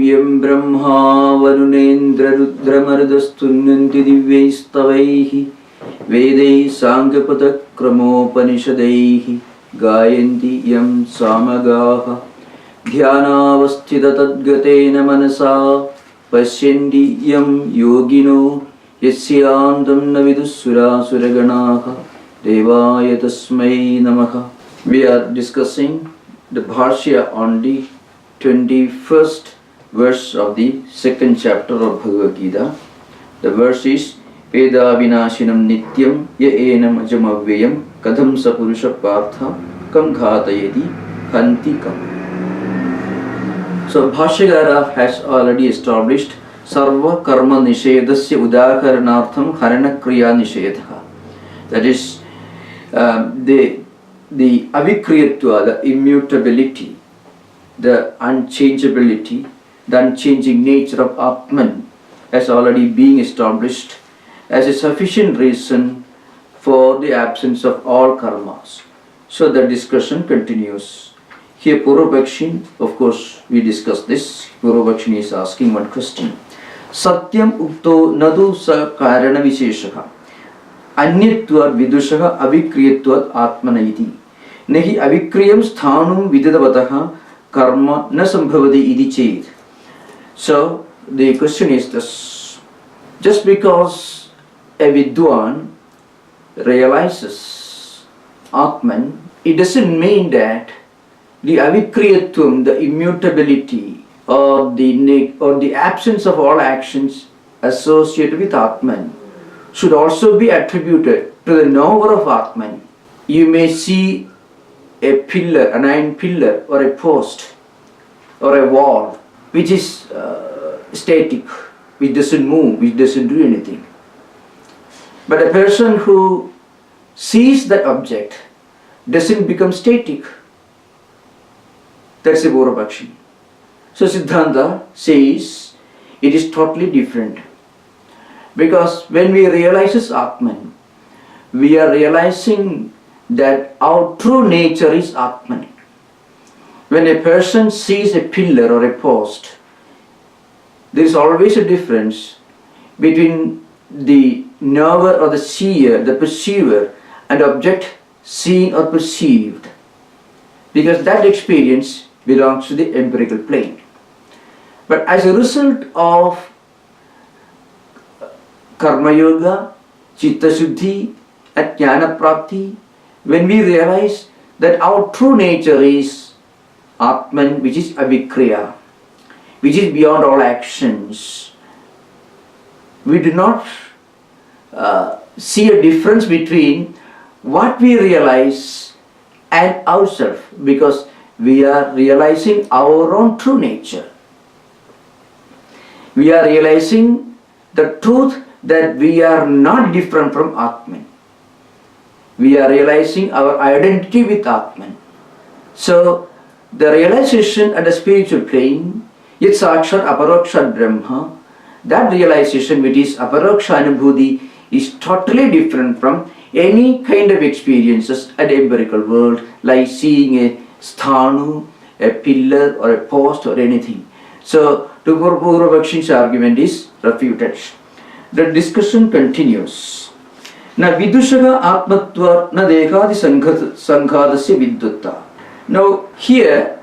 yam brahma varunendra rudramardastunnanti divyaistavaihi vedai sangapada kramopanishadaihi gayanti yam samagaha dhyanavasthita tadgatena manasa pashyanti yam yogino yasyāntam navidusura suraganaha devāya tasmai namaha. We are discussing the Bhashya on the 21st verse of the second chapter of Bhagavad Gita. The verse is vedāvināśinaṃ nityaṃ enamajamavyayam kathaṃ sa puruṣaḥ pārtha kam ghātayati hanti kam. So Bhashyakara has already established sarva karma nishedasya udaharanartham harana kriya nishedha. That is the avikriyatva, the immutability, the unchangeability, the unchanging nature of Atman has already been established as a sufficient reason for the absence of all karmas. So the discussion continues. Here puruṣaḥ, of course we discussed this. Puruṣaḥ is asking one question. Satyam ukto nadu sa karana visheshaha anyatva vidushaha avikriyatva atmanaiti nahi avikriyam sthanum vidadavataha karma na sambhavati iti ched. So the question is this: just because a vidwan realizes Atman, it doesn't mean that the avikriyatvam, the immutability or the absence of all actions associated with Atman should also be attributed to the knower of Atman. You may see a pillar, an iron pillar or a post or a wall which is static, which doesn't move, which doesn't do anything. But a person who sees that object doesn't become static. That's a puruṣaḥ. So Siddhanta says it is totally different. Because when we realize Atman, we are realizing that our true nature is Atman. When a person sees a pillar or a post, there is always a difference between the knower or the seer, the perceiver, and object seen or perceived. Because that experience belongs to the empirical plane. But as a result of karma yoga, chitta shuddhi, and jnana prapti, when we realize that our true nature is Atman, which is avikriya, which is beyond all actions, we do not see a difference between what we realize and ourselves, because we are realizing our own true nature. We are realizing the truth that we are not different from Atman. We are realizing our identity with Atman. So the realization at the spiritual plane, yat sakshat aparokshat brahma, that realization, which is aparoksha anubhuti, is totally different from any kind of experiences at the empirical world, like seeing a sthanu, a pillar or a post or anything. So the puruṣaḥ's argument is refuted. The discussion continues. Na vidushaga atmatva na dekhādi sanghādasya viddutta. Now here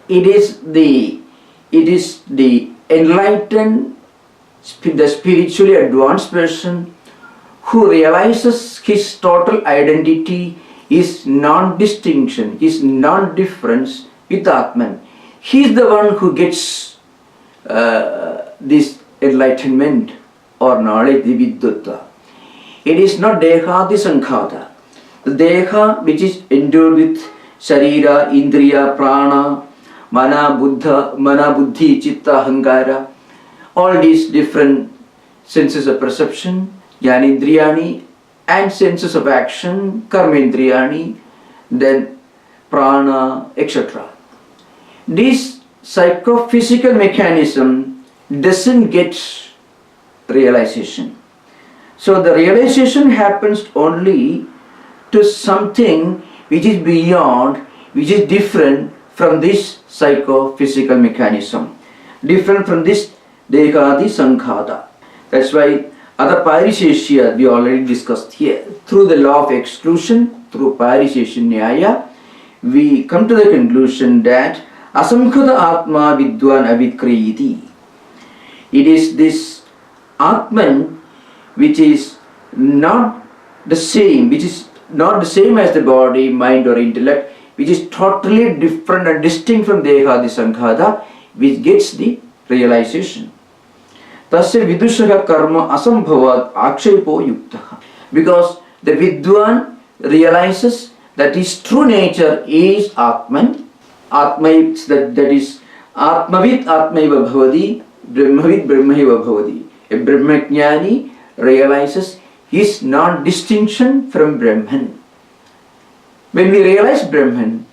it is the enlightened, the spiritually advanced person who realizes his total identity, his non-distinction, his non-difference with Atman. He is the one who gets this enlightenment or knowledge, the viddutta. It is not dehādi sankhāta. The deha, which is endowed with sharira, indriya, prana, mana, buddhi, chitta, hankara, all these different senses of perception, jnanendriyani, and senses of action, karmendriyani, then prana, etc. This psychophysical mechanism doesn't get realization. So the realization happens only to something which is beyond, which is different from this psychophysical mechanism, different from this dehādi sankhāta. That's why other parisheshya we already discussed here. Through the law of exclusion, through parisheshya nyaya, we come to the conclusion that asamkhata atma vidwan avikriyiti. It is this Atman which is not the same, as the body, mind or intellect, which is totally different and distinct from dehādi sankhāta, which gets the realization. Tasya vidushaha karma asambhavat akshepo yuktaha. Because the vidwan realizes that his true nature is Atman. Atma, that is Atmavit Atmaiva Bhavati, Brahmavit Brahmaiva Bhavati. A Brahmajnani realizes his non-distinction from Brahman. When we realize Brahman,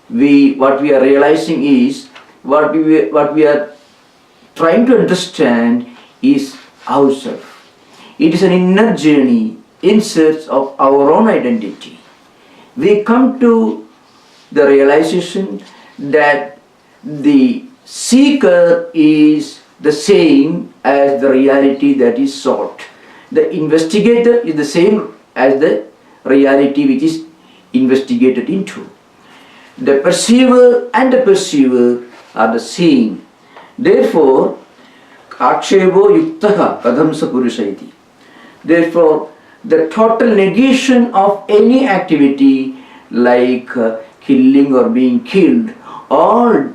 what we are realizing is, what we are trying to understand is ourselves. It is an inner journey in search of our own identity. We come to the realization that the seeker is the same as the reality that is sought. The investigator is the same as the reality which is investigated into. The perceiver and the perceiver are the same. Therefore, akshebo yuktaha kathaṃ sa puruṣaḥ iti. Therefore, the total negation of any activity like killing or being killed, all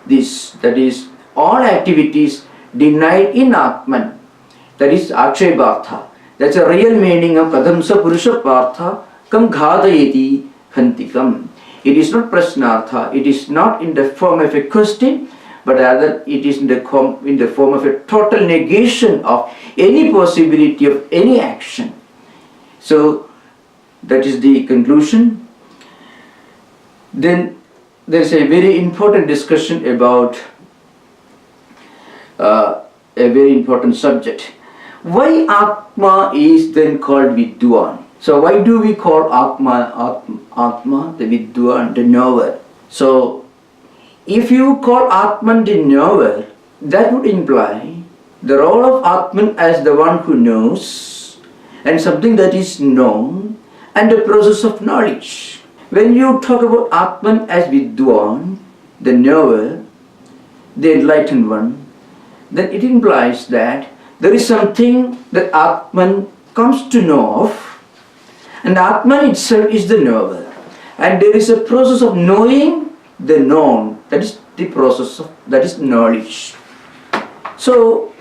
this, that is, all activities denied in Atman, that is akshebartha. That's a real meaning of kathaṃ sa puruṣaḥ pārtha kam ghātayati hanti kam. It is not prasnartha, it is not in the form of a question, but rather it is in the form of a total negation of any possibility of any action. So that is the conclusion. Then there is a very important discussion about a very important subject. Why Atma is then called Vidwan? So why do we call Atma the Vidwan, the knower? So if you call Atman the knower, that would imply the role of Atman as the one who knows and something that is known and the process of knowledge. When you talk about Atman as Vidwan, the knower, the enlightened one, then it implies that there is something that Atman comes to know of, and Atman itself is the knower. And there is a process of knowing the known, that is the process of, that is knowledge. So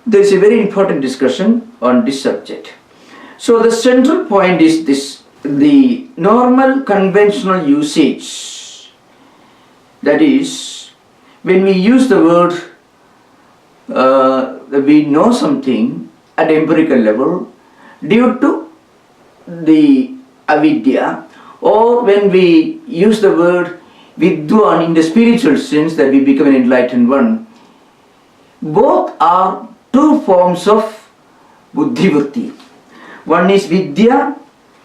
there is a very important discussion on this subject. So the central point is this: the normal conventional usage, that is, when we use the word we know something at empirical level due to the avidya, or when we use the word vidwan in the spiritual sense, that we become an enlightened one, both are two forms of buddhivritti. One is vidya,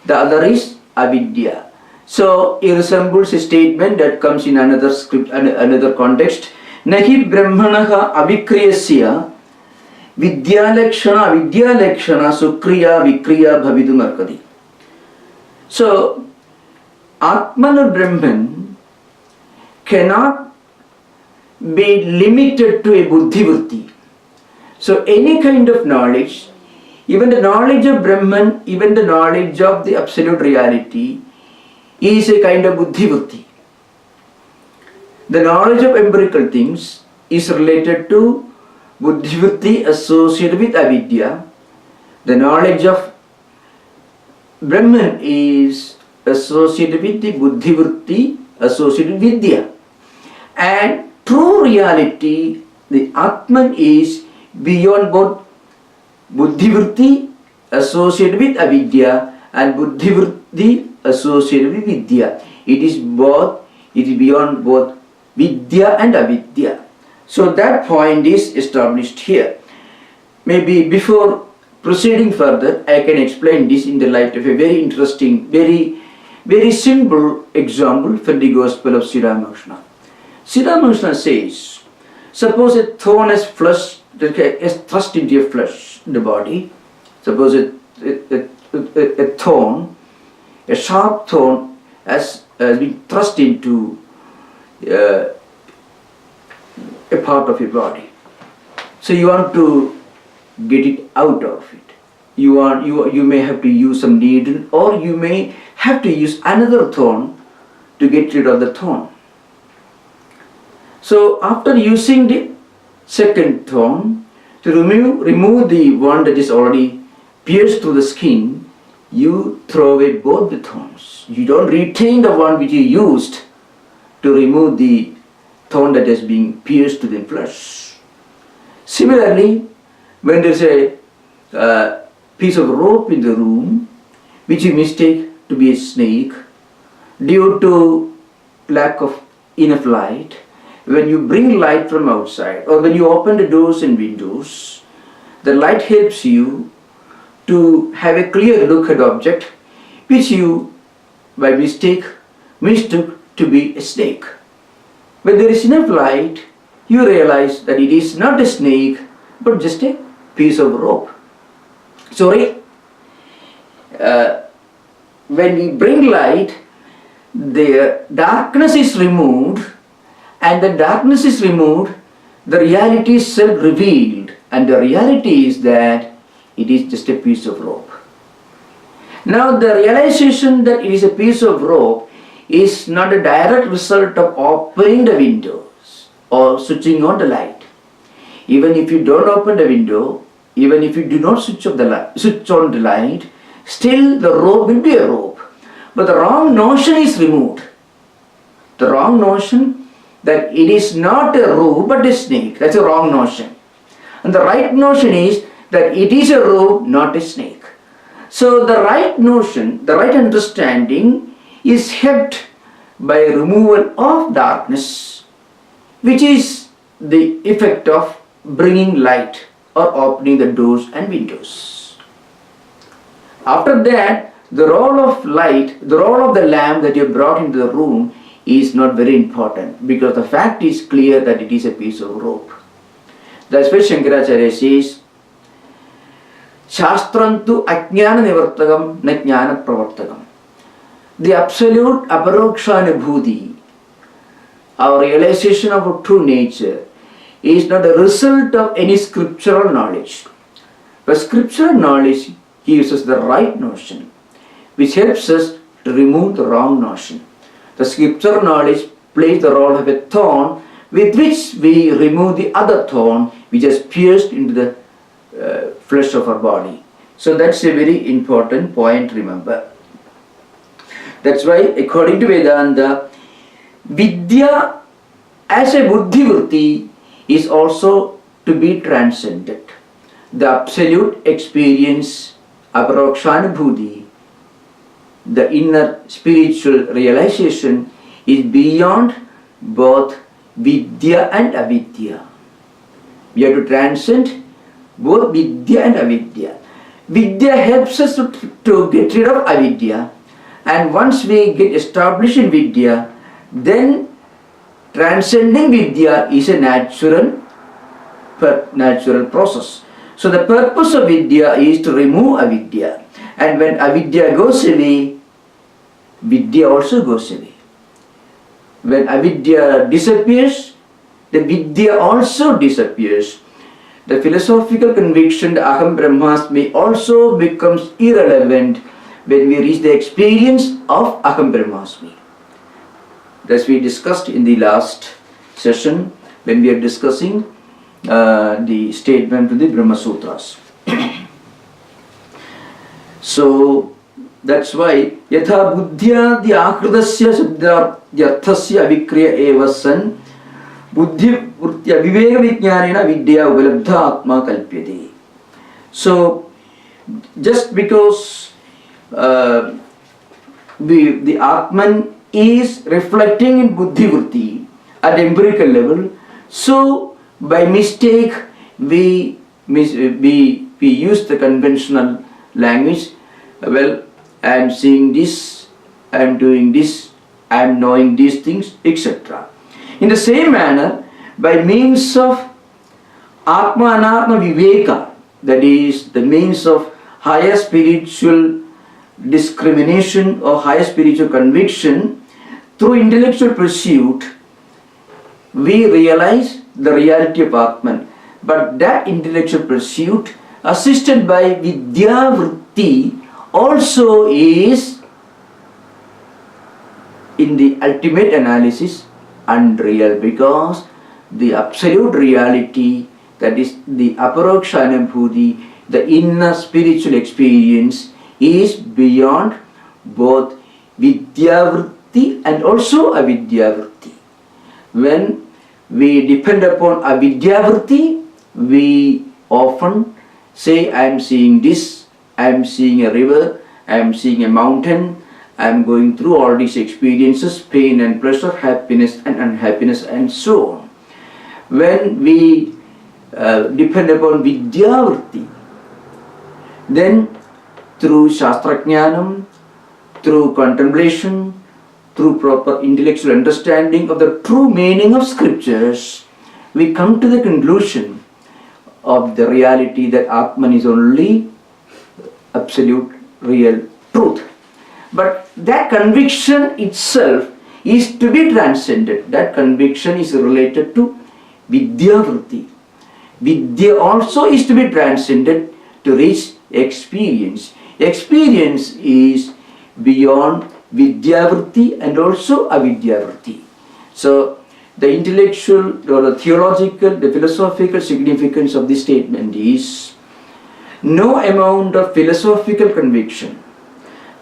the other is avidya. So it resembles a statement that comes in another script, another context. Nahi brahmanaha avikriyasya vidyalakshana sukriya vikriya bhavidum arhati. So Atman or Brahman cannot be limited to a buddhivritti. So any kind of knowledge, even the knowledge of Brahman, even the knowledge of the absolute reality, is a kind of buddhivritti. The knowledge of empirical things is related to buddhivritti associated with avidya. The knowledge of Brahman is associated with the buddhivritti associated with vidya. And true reality, the Atman, is beyond both buddhivritti associated with avidya and buddhivritti associated with vidya. It is beyond both vidya and avidya. So that point is established here. Maybe before proceeding further, I can explain this in the light of a very interesting, very simple example from the Gospel of Sri Ramakrishna. Sri Ramakrishna says, suppose a thorn is thrust into your flesh, in the body. Suppose a thorn, a sharp thorn has been thrust into a part of your body. So you want to get it out of it. You may have to use some needle, or you may have to use another thorn to get rid of the thorn. So after using the second thorn to remove the one that is already pierced through the skin, you throw away both the thorns. You don't retain the one which you used to remove the thorn that has been pierced to the flesh. Similarly, when there is a piece of rope in the room which you mistake to be a snake due to lack of enough light, when you bring light from outside, or when you open the doors and windows, the light helps you to have a clear look at the object which you by mistake mistook to be a snake. When there is enough light, you realize that it is not a snake but just a piece of rope. Sorry, when we bring light, the darkness is removed, and the darkness is removed, the reality is self-revealed, and the reality is that it is just a piece of rope. Now the realization that it is a piece of rope is not a direct result of opening the windows or switching on the light. Even if you don't open the window, even if you do not switch on the light, still the rope will be a rope. But the wrong notion is removed. The wrong notion that it is not a rope but a snake, that's a wrong notion. And the right notion is that it is a rope, not a snake. So the right notion, the right understanding is helped by removal of darkness, which is the effect of bringing light or opening the doors and windows. After that, the role of light, the role of the lamp that you brought into the room is not very important, because the fact is clear that it is a piece of rope. That's why Shankaracharya says, Shastrantu ajnana nivartakam na jnana pravartakam. The absolute aparokshanubhuti, our realization of our true nature, is not a result of any scriptural knowledge. But scriptural knowledge gives us the right notion, which helps us to remove the wrong notion. The scriptural knowledge plays the role of a thorn with which we remove the other thorn which has pierced into the flesh of our body. So that's a very important point, remember. That's why, according to Vedanta, Vidya as a buddhi-vritti is also to be transcended. The absolute experience, aparokshanubhuti, the inner spiritual realization, is beyond both Vidya and Avidya. We have to transcend both Vidya and Avidya. Vidya helps us to get rid of Avidya, and once we get established in Vidya, then transcending Vidya is a natural process. So the purpose of Vidya is to remove Avidya, and when Avidya goes away, Vidya also goes away. When Avidya disappears, the Vidya also disappears. The philosophical conviction that Aham Brahmasmi also becomes irrelevant when we reach the experience of Aham Brahmasmi. As we discussed in the last session, when we are discussing the statement to the Brahma Sutras. So that's why yatha buddhya the akridasya siddharthasya avikriya eva san buddhi vritya viveka vijnanena vidya uvalabdha atma kalpyate. So just because the Atman is reflecting in buddhi vritti at empirical level, so by mistake we use the conventional language. Well, I am seeing this, I am doing this, I am knowing these things, etc. In the same manner, by means of Atma Anatma Viveka, that is the means of higher spiritual discrimination or higher spiritual conviction, through intellectual pursuit, we realize the reality of Atman. But that intellectual pursuit, assisted by Vidya Vritti, also is, in the ultimate analysis, unreal, because the absolute reality, that is the aparokṣānubhūti, the inner spiritual experience, is beyond both Vidya Vritti and also Avidya Vritti. When we depend upon Avidya Vritti, we often say, I am seeing this, I am seeing a river, I am seeing a mountain, I am going through all these experiences, pain and pleasure, happiness and unhappiness, and so on. When we depend upon Vidya Vritti, then through Shastrajnanam, through contemplation, through proper intellectual understanding of the true meaning of scriptures, we come to the conclusion of the reality that Atman is only absolute real truth. But that conviction itself is to be transcended. That conviction is related to Vidya Vritti. Vidya also is to be transcended to reach experience. Experience is beyond Vidya Vritti and also Avidya Vritti. So the intellectual or the theological, the philosophical significance of this statement is, no amount of philosophical conviction,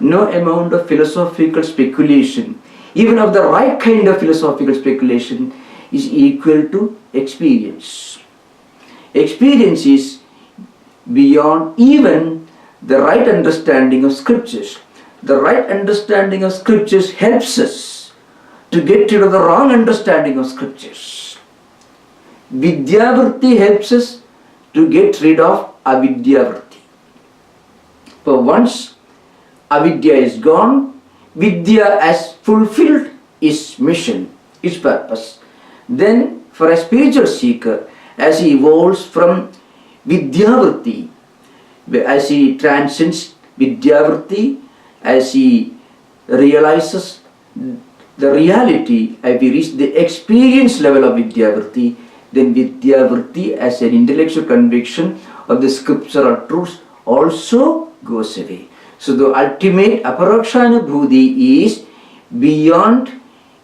no amount of philosophical speculation, even of the right kind of philosophical speculation, is equal to experience. Experience is beyond even the right understanding of scriptures. The right understanding of scriptures helps us to get rid of the wrong understanding of scriptures. Vidya Vritti helps us to get rid of Avidya Vritti. But once Avidya is gone, Vidya has fulfilled its mission, its purpose. Then for a spiritual seeker, as he evolves from Vidya Vritti, as he transcends Vidya Vritti, as he realizes the reality, as we reach the experience level of Vidya Vritti, then Vidya Vritti as an intellectual conviction of the scriptural truths also goes away. So the ultimate aparokṣānubhūti is beyond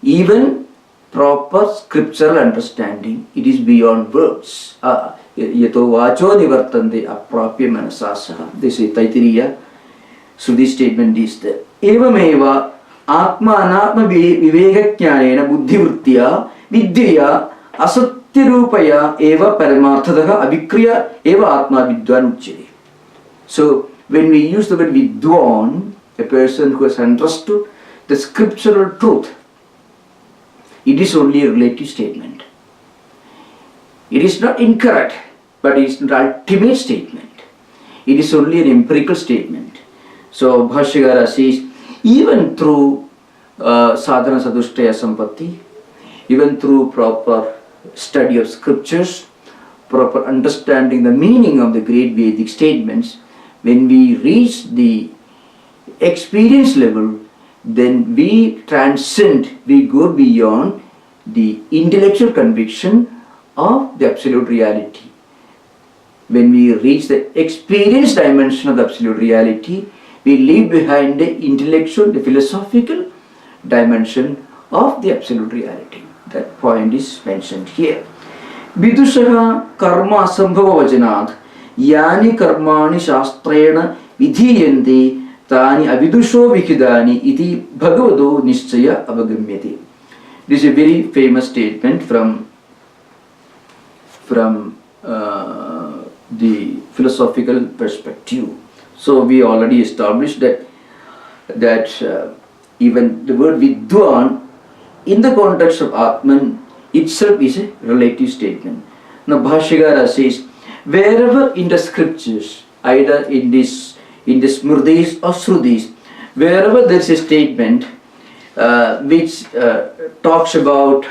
even proper scriptural understanding. It is beyond words. Yato vāco nivartante aprāpya manasāsaha. This is Taittiriya. So this statement is there. Evameva atma anatma vivekajñānena buddhivrittya vidyaya asatyarūpaya eva paramarthadaha abhikriya eva atma vidwan uchyate. So when we use the word vidwan, a person who has understood the scriptural truth, it is only a relative statement. It is not incorrect, but it is the ultimate statement. It is only an empirical statement. So Bhashyakara says, even through sadhana sadhushtaya sampatti, even through proper study of scriptures, proper understanding the meaning of the great Vedic statements, when we reach the experience level, then we transcend, we go beyond the intellectual conviction of the absolute reality. When we reach the experience dimension of the absolute reality, we leave behind the intellectual, the philosophical dimension of the absolute reality. That point is mentioned here. Viduṣaḥ karma asambhava vajanāt yani karmani shastrena vidhīyanti tāni aviduṣo vikhidāni iti bhagavado niṣcaya avagamyate. This is a very famous statement from the philosophical perspective. So we already established that even the word vidwan in the context of Atman itself is a relative statement. Now Bhashyakara says, wherever in the scriptures, either in the smrtis or srutis, wherever there is a statement which talks about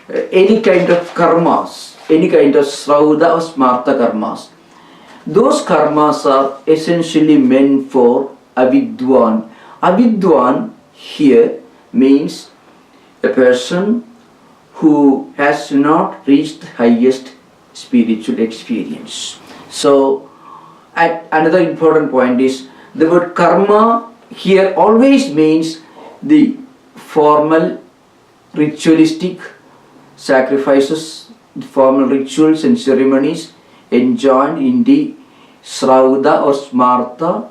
any kind of karmas, any kind of srauda or smarta karmas. Those karmas are essentially meant for avidwan. Avidwan here means a person who has not reached the highest spiritual experience. So, another important point is the word karma here always means the formal ritualistic sacrifices, formal rituals and ceremonies enjoined in the srauda or smarta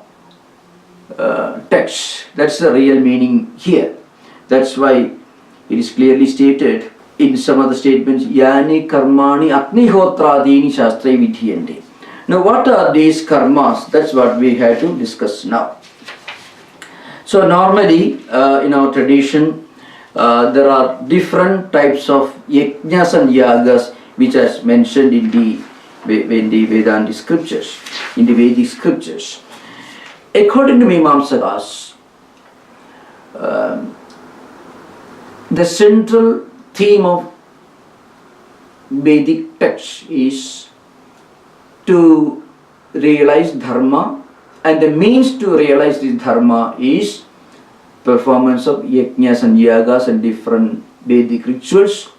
text. That's the real meaning here. That's why it is clearly stated in some other statements, yani karmani agnihotraadini shastre vidhiyante. Now what are these karmas? That's what we have to discuss now. So normally in our tradition there are different types of yajnas and yagas which is mentioned in the Vedanta scriptures, in the Vedic scriptures. According to Mimamsakas, the central theme of Vedic text is to realize dharma, and the means to realize this dharma is performance of yajnas and yagas and different Vedic rituals,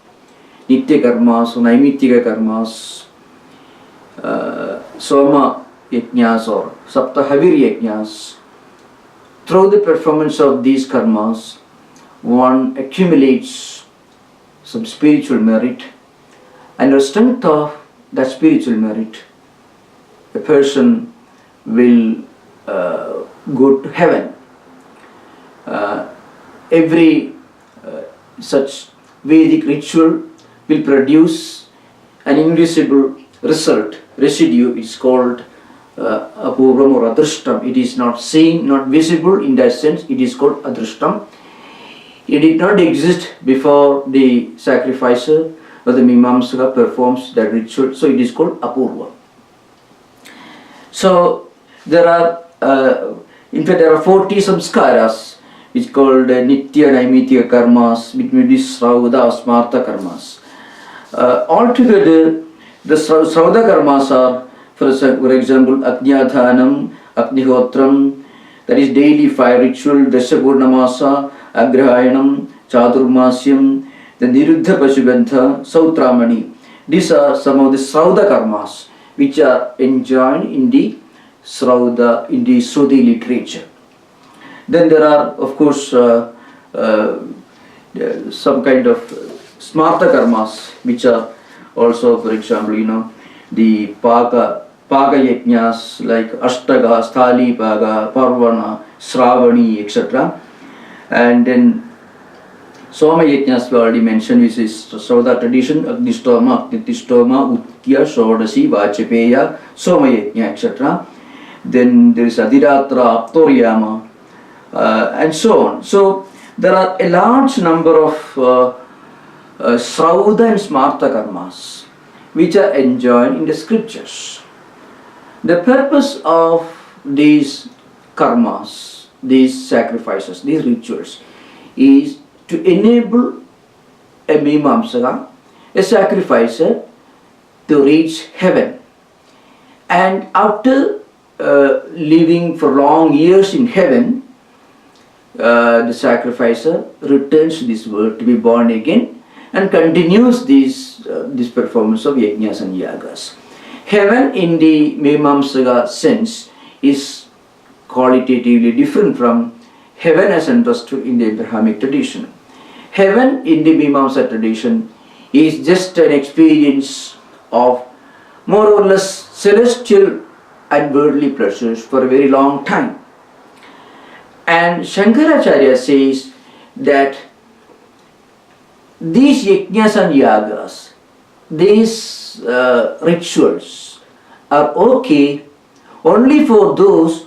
nitya karmas, naimittika karmas, soma yajnas or saptahavir yajnas. Through the performance of these karmas, one accumulates some spiritual merit, and the strength of that spiritual merit, a person will go to heaven. Every such Vedic ritual will produce an invisible result, residue. It's called apurvam or adrishtam. It is not seen, not visible. In that sense, it is called adrishtam. It did not exist before the sacrificer or the Mimamsaka performs that ritual, so it is called apurva. So there are, in fact, there are 40 samskaras which called nitya naimittika karmas, between these srauda or smarta karmas. Altogether, the srauda karmas are, for example, ajnadhanam, agnihotram, that is daily fire ritual, dasapurnamasa, agrahayanam, chaturmasyam, the niruddha pasubandha, sautramani. These are some of the srauda karmas which are enjoined in the srauda, in the Sruti literature. Then there are, of course, some kind of smarta karmas which are also, for example, the paga yajnas like ashtaga, sthali paga, parvana, sravani, etc. And then soma yajnas we already mentioned, which is Srauda tradition, agnistoma, agnitishtoma, utya, shodasi, vachapeya, soma yajna, etc. Then there is adhiratra, aptoryama, and so on. So there are a large number of srauda and smarta karmas which are enjoined in the scriptures. The purpose of these karmas, these sacrifices, these rituals, is to enable a Mimamsaka, a sacrificer, to reach heaven. And after living for long years in heaven, the sacrificer returns to this world to be born again and continues this performance of yajnas and yagas. Heaven in the Mimamsaka sense is qualitatively different from heaven as understood in the Abrahamic tradition. Heaven in the Mimamsaka tradition is just an experience of more or less celestial and worldly pleasures for a very long time. And Shankaracharya says that these yajnas and yagas, these rituals are okay only for those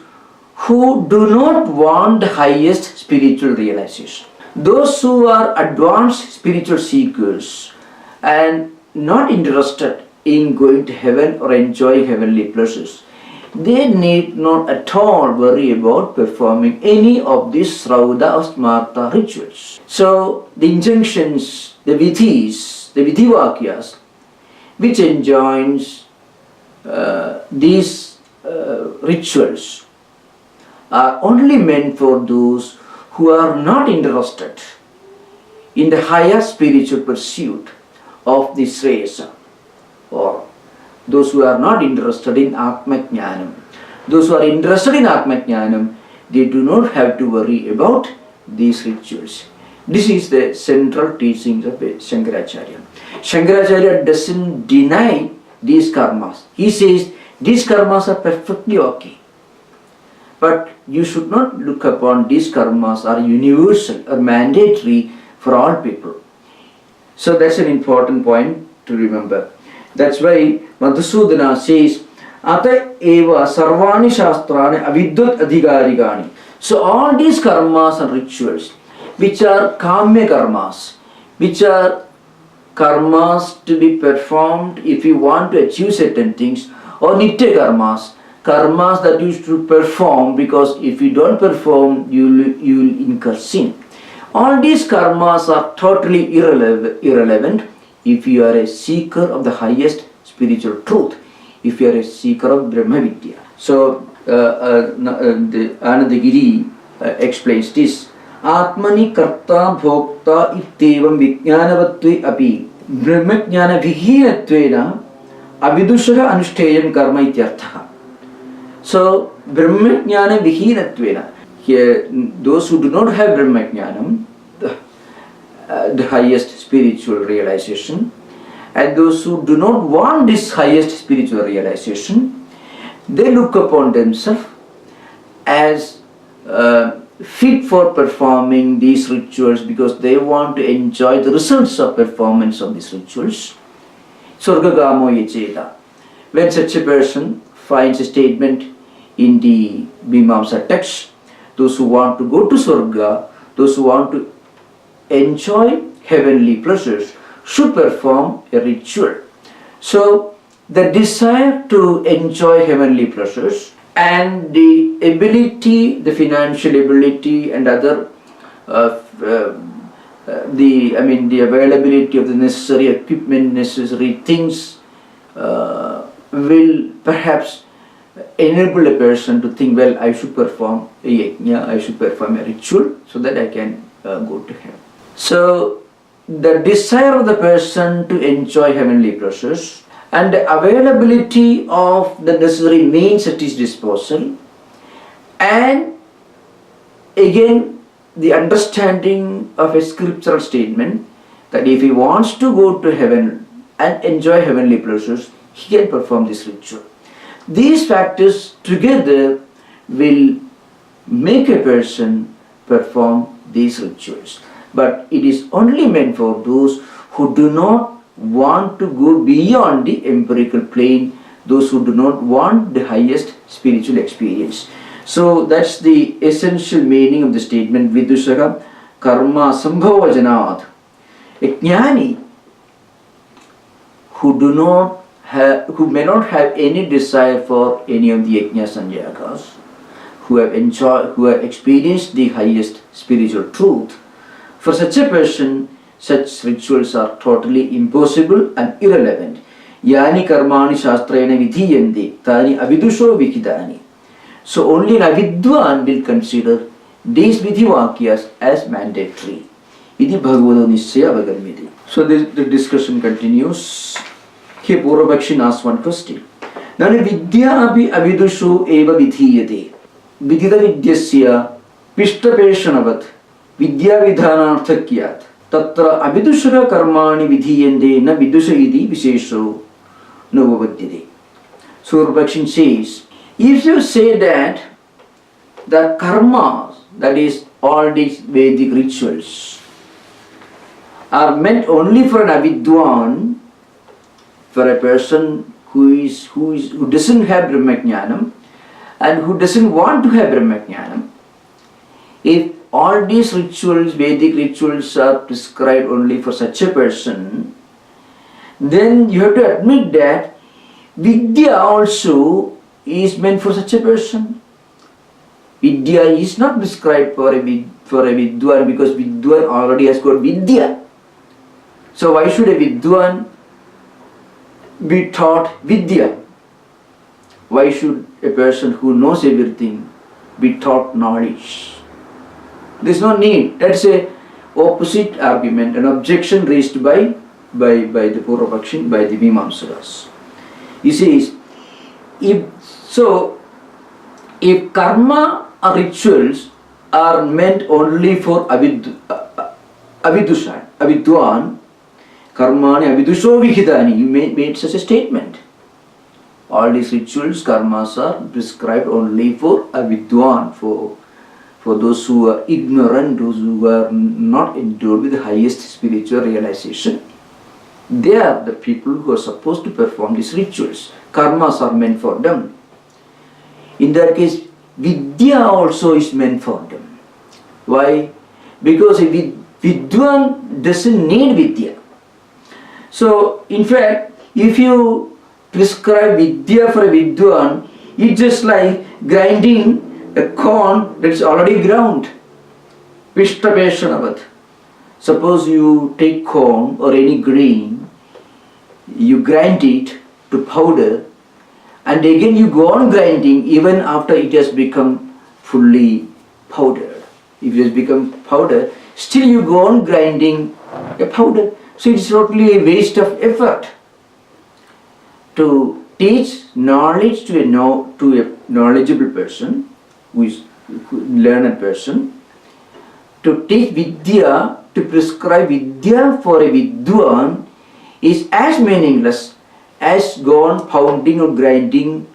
who do not want the highest spiritual realization. Those who are advanced spiritual seekers and not interested in going to heaven or enjoying heavenly pleasures, they need not at all worry about performing any of these srauda or smarta rituals. So the injunctions, the vidhis, the vidhivakyas, which enjoins these rituals, are only meant for those who are not interested in the higher spiritual pursuit of the Shreyasa, or those who are not interested in Atma Jnanam. Those who are interested in Atma Jnanam, they do not have to worry about these rituals. This is the central teachings of Shankaracharya. Shankaracharya doesn't deny these karmas. He says these karmas are perfectly okay. But you should not look upon these karmas are universal or mandatory for all people. So that's an important point to remember. That's why Madhusudana says, Ata eva sarvani shastrani avidyut adhikarigani. So all these karmas and rituals, which are kamya karmas, which are karmas to be performed if you want to achieve certain things, or nitya karmas, karmas that you should perform because if you don't perform, you will incur sin. All these karmas are totally irrelevant if you are a seeker of the highest spiritual truth, if you are a seeker of Brahma Vidya. So, the Anandagiri explains this. Atmani karta bhokta ittevam vijnanavatve api brahmajnana vihinatvena avidushaha anušteyam karma ityartha. So, brahmajnana vihinatvena, here those who do not have brahmajnanam, the highest spiritual realization, and those who do not want this highest spiritual realization, they look upon themselves as fit for performing these rituals because they want to enjoy the results of performance of these rituals. Swargagamo yacheta. When such a person finds a statement in the Mimamsa text, those who want to go to Swarga, those who want to enjoy heavenly pleasures, should perform a ritual. So, the desire to enjoy heavenly pleasures and the ability, the financial ability and other, the availability of the necessary equipment, necessary things will perhaps enable a person to think, well, I should perform a yajna, I should perform a ritual so that I can go to heaven. So, the desire of the person to enjoy heavenly pleasures and the availability of the necessary means at his disposal, and again the understanding of a scriptural statement that if he wants to go to heaven and enjoy heavenly pleasures, he can perform this ritual. These factors together will make a person perform these rituals. But it is only meant for those who do not want to go beyond the empirical plane, those who do not want the highest spiritual experience. So that's the essential meaning of the statement, Vidushaha karma sambhavajanat. A jnani who may not have any desire for any of the yajnas and yagas, who have experienced the highest spiritual truth, for such a person, such rituals are totally impossible and irrelevant. Yani karmani shastrena vidhiyante tani avidusho vikidani. So only an avidwan will consider these vidhivakyas as mandatory. Iti bhagavado nishya avagamiti. So the discussion continues. Here Purvapakshi asks one question. Nani vidya api avidusho eva vidhiyate. Vidhita vidyasya pishtapeshanavat vidya vidhanarthakyat. Tatra avidusha karmani vidhiyande na vidusha iti vishesho navavadyate. So Purvapakshi says, if you say that the karmas, that is all these Vedic rituals, are meant only for an avidwan, for a person who doesn't have Brahmajnanam and who doesn't want to have Brahmajnanam, if all these rituals, Vedic rituals, are prescribed only for such a person, then you have to admit that Vidya also is meant for such a person. Vidya is not prescribed for a Vidwan because Vidwan already has got Vidya. So why should a Vidwan be taught Vidya? Why should a person who knows everything be taught knowledge? There is no need. That's a opposite argument, an objection raised by the Purvapakshin, by the Mimamsakas. He says, if karma or rituals are meant only for avidwan, karmani avidusho vihidani, you made such a statement. All these rituals, karmas are prescribed only for avidwan, for those who are ignorant, those who are not endowed with the highest spiritual realization. They are the people who are supposed to perform these rituals. Karmas are meant for them. In that case, Vidya also is meant for them. Why? Because a Vidwan doesn't need Vidya. So, in fact, if you prescribe Vidya for a Vidwan, it's just like grinding a corn that's already ground. Pishtapeshanavat. Suppose you take corn or any grain, you grind it to powder, and again you go on grinding even after it has become fully powdered. If it has become powder, still you go on grinding a powder. So it's totally a waste of effort to teach knowledge to a knowledgeable person, who is a learned person, to teach Vidya, to prescribe Vidya for a Vidwan is as meaningless as go on pounding or grinding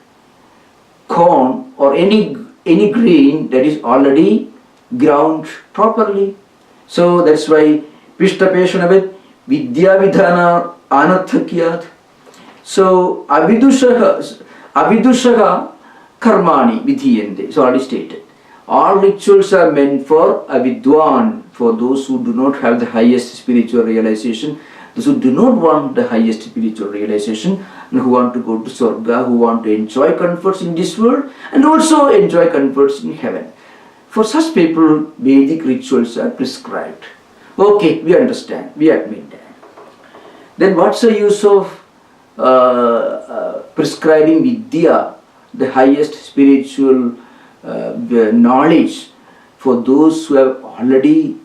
corn or any grain that is already ground properly. So that's why Pishtapeshanavet Vidya Vidhana Anarthakyat. So Avidushaha Karmani Vidhiyente. It's already stated. All rituals are meant for Avidwan, for those who do not have the highest spiritual realization, those who do not want the highest spiritual realization, and who want to go to Swarga, who want to enjoy comforts in this world and also enjoy comforts in heaven. For such people, Vedic rituals are prescribed. Okay, we understand, we admit that. Then what's the use of prescribing Vidya, the highest spiritual knowledge, for those who have already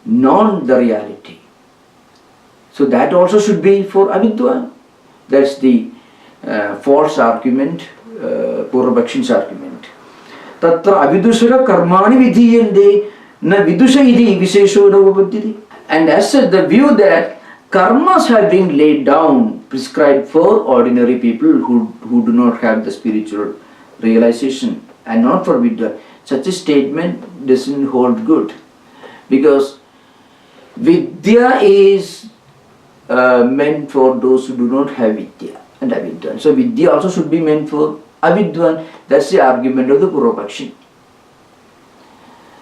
known the reality? So that also should be for Avidwan. That's the false argument, Purvapakshin's argument. Tatra avidushaka karmani vidhiyante na vidusha iti vishesho navapaddhiti. And as said, the view that karmas have been laid down, prescribed for ordinary people who do not have the spiritual realization, and not for Vidya, such a statement doesn't hold good. Because Vidya is meant for those who do not have Vidya and Avidwan. So Vidya also should be meant for Avidwan. That's the argument of the Purvapakshin.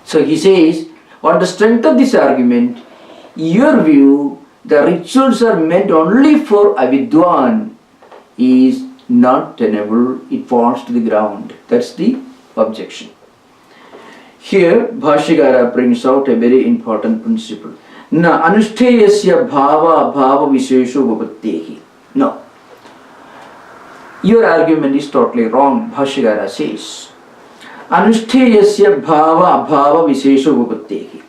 So he says, on the strength of this argument, your view, the rituals are meant only for Avidwan, is not tenable. It falls to the ground. That's the objection. Here, Bhashyakara brings out a very important principle. Na anushteyasya bhava vishesho vapattehi. No. Your argument is totally wrong, Bhashyakara says. Anushteyasya bhava vishesho vapattehi.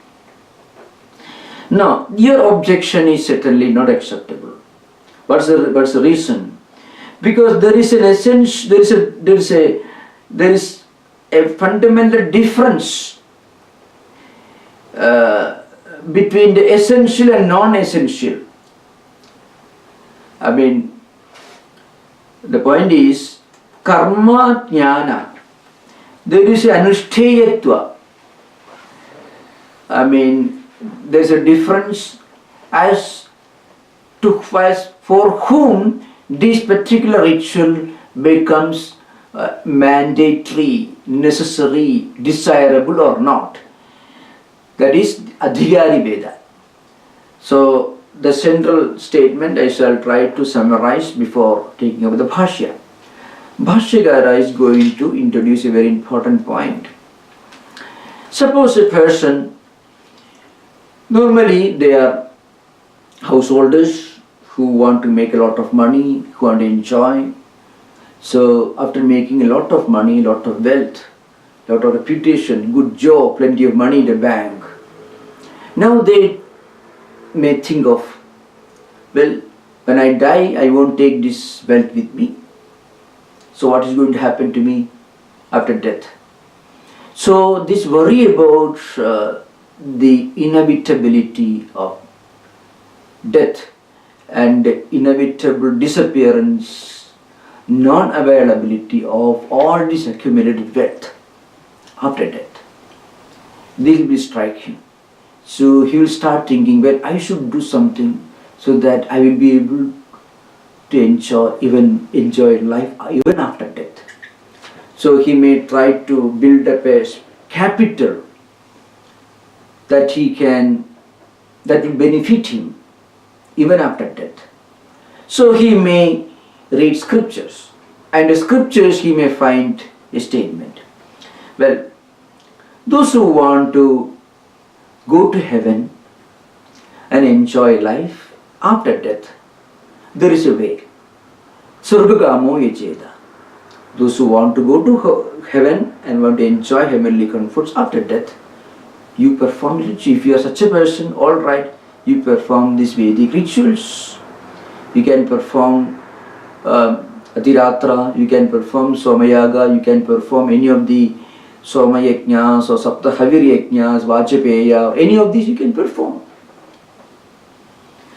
No, your objection is certainly not acceptable. What's the reason? Because there is an essence, there is a fundamental difference between the essential and non-essential. I mean, the point is, karma jnana, there is an anushteyatva. I mean, there is a difference as to for whom this particular ritual becomes mandatory, necessary, desirable or not. That is Adhikari Veda. So the central statement I shall try to summarize before taking up the Bhashya. Bhashyakara is going to introduce a very important point. Suppose a person, normally they are householders who want to make a lot of money, who want to enjoy. So after making a lot of money, a lot of wealth, a lot of reputation, good job, plenty of money in the bank, now they may think of, well, when I die, I won't take this wealth with me. So what is going to happen to me after death? So this worry about the inevitability of death and inevitable disappearance, non-availability of all this accumulated wealth after death, this will strike him. So he will start thinking, well, I should do something so that I will be able to enjoy life even after death. So he may try to build up a capital that will benefit him even after death. So he may read scriptures, and in scriptures he may find a statement. Well, those who want to go to heaven and enjoy life after death, there is a way. Surgagāmo-yajeda. Those who want to go to heaven and want to enjoy heavenly comforts after death, you perform rituals. If you are such a person, all right, you perform these Vedic rituals. You can perform Atiratra, you can perform Somayaga, you can perform any of the Soma Yajñas or Sapta Havir Yajñas, Vajapeya, any of these you can perform.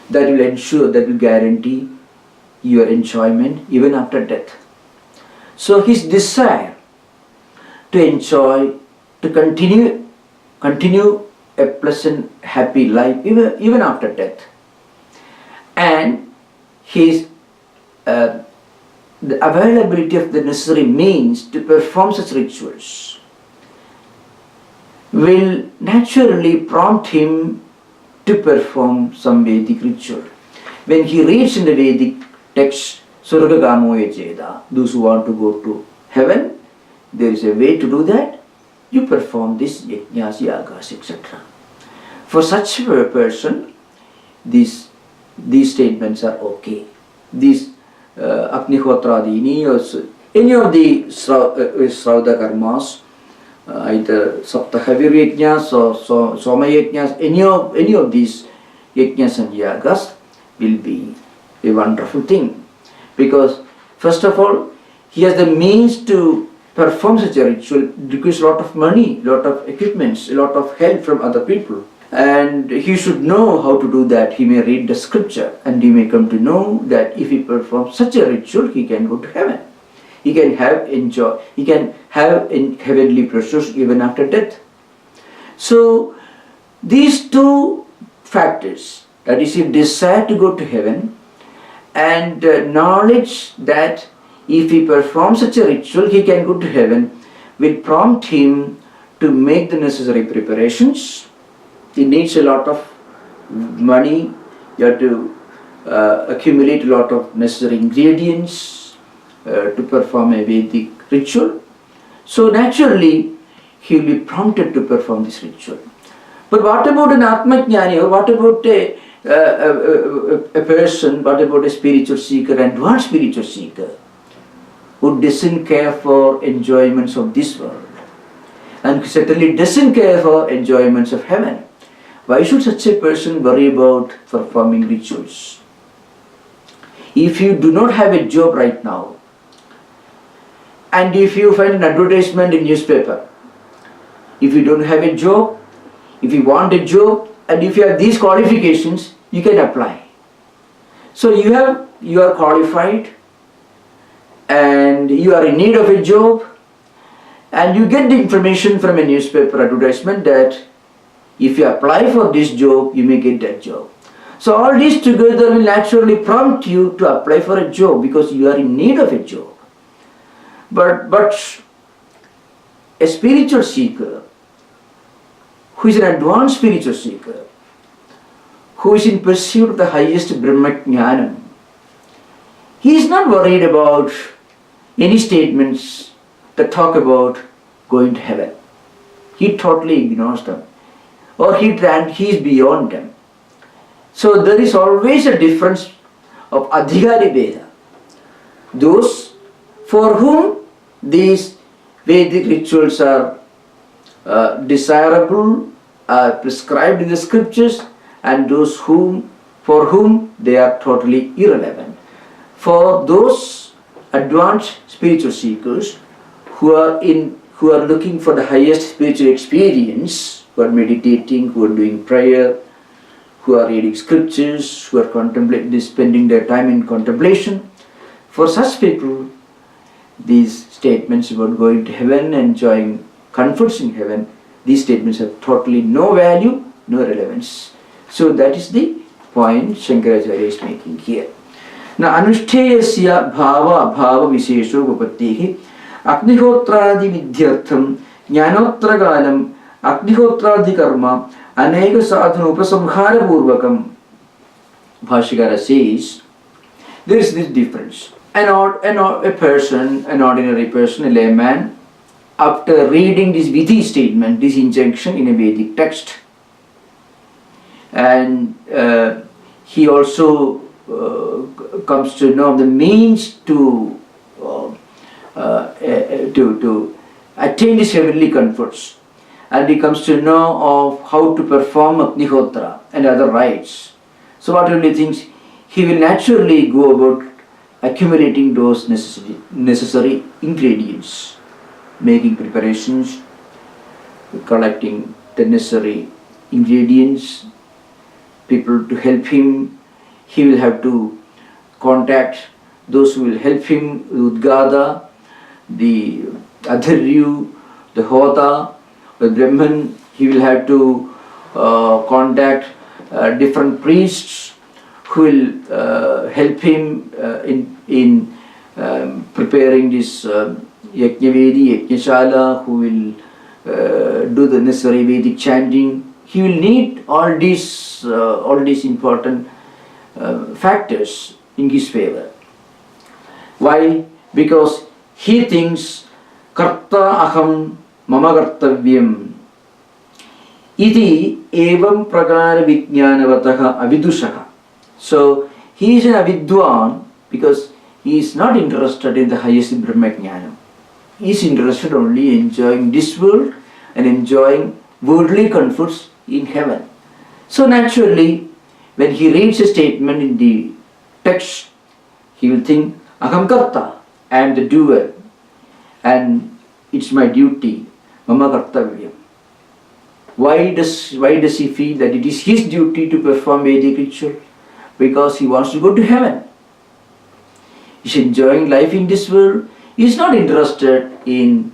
That will ensure, that will guarantee your enjoyment even after death. So his desire to enjoy, to continue a pleasant, happy life even after death, and his the availability of the necessary means to perform such rituals will naturally prompt him to perform some Vedic ritual. When he reads in the Vedic text, Surgagāmo-yajeda, those who want to go to heaven, there is a way to do that. You perform this yajñas, yagas, etc. For such a person, these statements are okay. These Agnihotrādini, or any of the Srauda karmas, either Saptahavir Yajñas or Soma Yajñas, any of these Yajñas and Yagas will be a wonderful thing. Because first of all, he has the means to perform such a ritual. It requires a lot of money, a lot of equipments, a lot of help from other people. And he should know how to do that. He may read the scripture and he may come to know that if he performs such a ritual, he can go to heaven. He can have heavenly pleasures even after death. So these two factors, that is, his desire to go to heaven and knowledge that if he performs such a ritual, he can go to heaven, will prompt him to make the necessary preparations. He needs a lot of money. You have to accumulate a lot of necessary ingredients to perform a Vedic ritual. So naturally, he will be prompted to perform this ritual. But what about an Atmajnani, or what about a person, what about a spiritual seeker, advanced spiritual seeker, who doesn't care for enjoyments of this world and certainly doesn't care for enjoyments of heaven? Why should such a person worry about performing rituals? If you do not have a job right now, and if you find an advertisement in newspaper, if you don't have a job, if you want a job, and if you have these qualifications, you can apply. So you are qualified and you are in need of a job, and you get the information from a newspaper advertisement that if you apply for this job, you may get that job. So all these together will naturally prompt you to apply for a job because you are in need of a job. But a spiritual seeker, who is an advanced spiritual seeker, who is in pursuit of the highest Brahma-jnanam, he is not worried about any statements that talk about going to heaven. He totally ignores them, or he is beyond them. So there is always a difference of adhikari Veda. Those for whom these Vedic rituals are desirable, are prescribed in the scriptures, and those for whom they are totally irrelevant. For those advanced spiritual seekers who are looking for the highest spiritual experience, who are meditating, who are doing prayer, who are reading scriptures, who are spending their time in contemplation, for such people, these statements about going to heaven, enjoying comforts in heaven, these statements have totally no value, no relevance. So that is the point Shankaracharya is making here. Now, anushteyasya bhava abhava vishesho upattehi agnihotradi vidyartham jnanotra galam agnihotradi karma aneka sadhana upasamhara purvakam. Bhashyakara says there is this difference. An ordinary person, a layman, after reading this vidhi statement, this injunction in a Vedic text, and he also comes to know the means to attain these heavenly comforts, and he comes to know of how to perform Agnihotra and other rites. So what will he think? He will naturally go about accumulating those necessary ingredients, making preparations, collecting the necessary ingredients, people to help him. He will have to contact those who will help him with Udgada, the Adharyu, the Hota, the Brahman. He will have to contact different priests who will help him in preparing this Yajnavedi, Yajnashala, who will do the necessary Vedic chanting. He will need all these important factors in his favor. Why? Because he thinks karta aham mama kartavyam iti evam prakara vijnanavataha avidushaha. So he is an avidwan because he is not interested in the highest Brahmajnanam. He is interested only in enjoying this world and enjoying worldly comforts in heaven. So naturally, when he reads a statement in the text, he will think, Aham Karta, I am the doer, and it's my duty, Mama Kartavyam. Why does he feel that it is his duty to perform Vedic ritual? Because he wants to go to heaven. He is enjoying life in this world. He is not interested in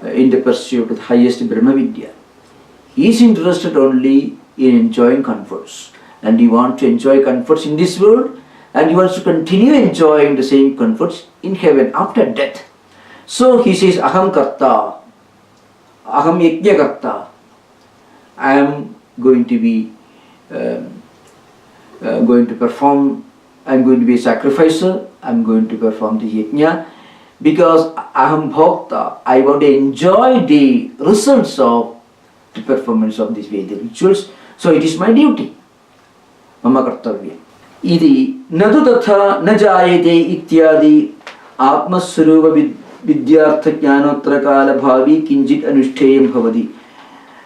the pursuit of the highest Brahma Vidya. He is interested only in enjoying comforts. And he wants to enjoy comforts in this world, and he wants to continue enjoying the same comforts in heaven after death. So he says, Aham Karta, Aham Yajna Karta. I am going to be going to perform, I am going to be a sacrificer, I am going to perform the yajna, because Aham Bhokta, I want to enjoy the results of the performance of these Vedic rituals, so it is my duty. Mama Kartavya. Idi nadu tatha na jayate ityadi atmasvarupa vidyartha jnanotra kala bhavi kinjit anushteyam bhavati.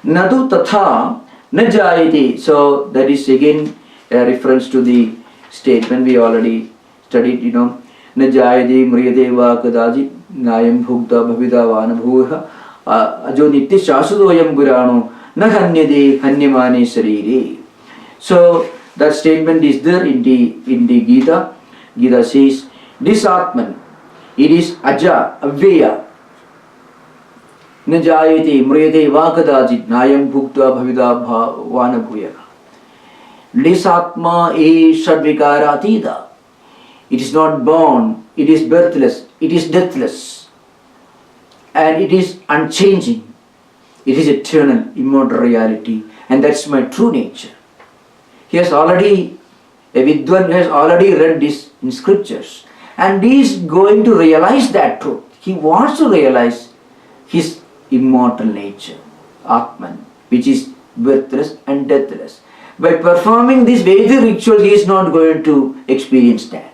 Nadu tatha na jayate. So that is again a reference to the statement we already studied, na jayate mriyate va kadaji nayam bhukta bhavidāvināśinaṃ ajo nitya shasudoyam gurano na hanyade hanyamane sarire. So that statement is there in the Gita. Gita says, this Atman, it is aja, avyaya, na jayate mriyate va kadajit nayam bhukta bhavidāvināśinaṃ. This Atma is sadvikaratida. It is not born, it is birthless, it is deathless, and it is unchanging. It is eternal, immortal reality, and that's my true nature. A Vidwan has already read this in scriptures, and he is going to realize that truth. He wants to realize his immortal nature, Atman, which is birthless and deathless. by performing this Vedic ritual, he is not going to experience that.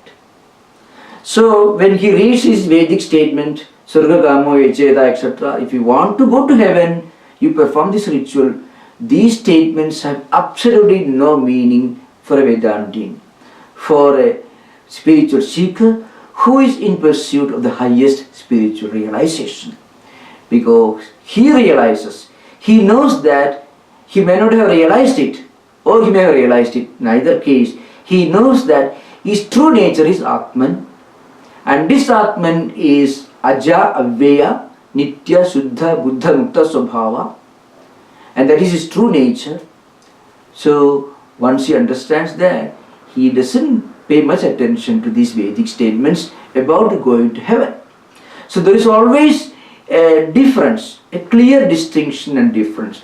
So when he reads his Vedic statement, Surga Kamo Echeda, etc., if you want to go to heaven, you perform this ritual. These statements have absolutely no meaning for a Vedantin, for a spiritual seeker who is in pursuit of the highest spiritual realization. Because he realizes, he knows that he may not have realized it, or he may have realized it, in either case, he knows that his true nature is Atman, and this Atman is Aja, Avyaya, Nitya, Shuddha, Buddha, Mukta, Swabhava, and that is his true nature. So once he understands that, he doesn't pay much attention to these Vedic statements about going to heaven. So there is always a difference, a clear distinction and difference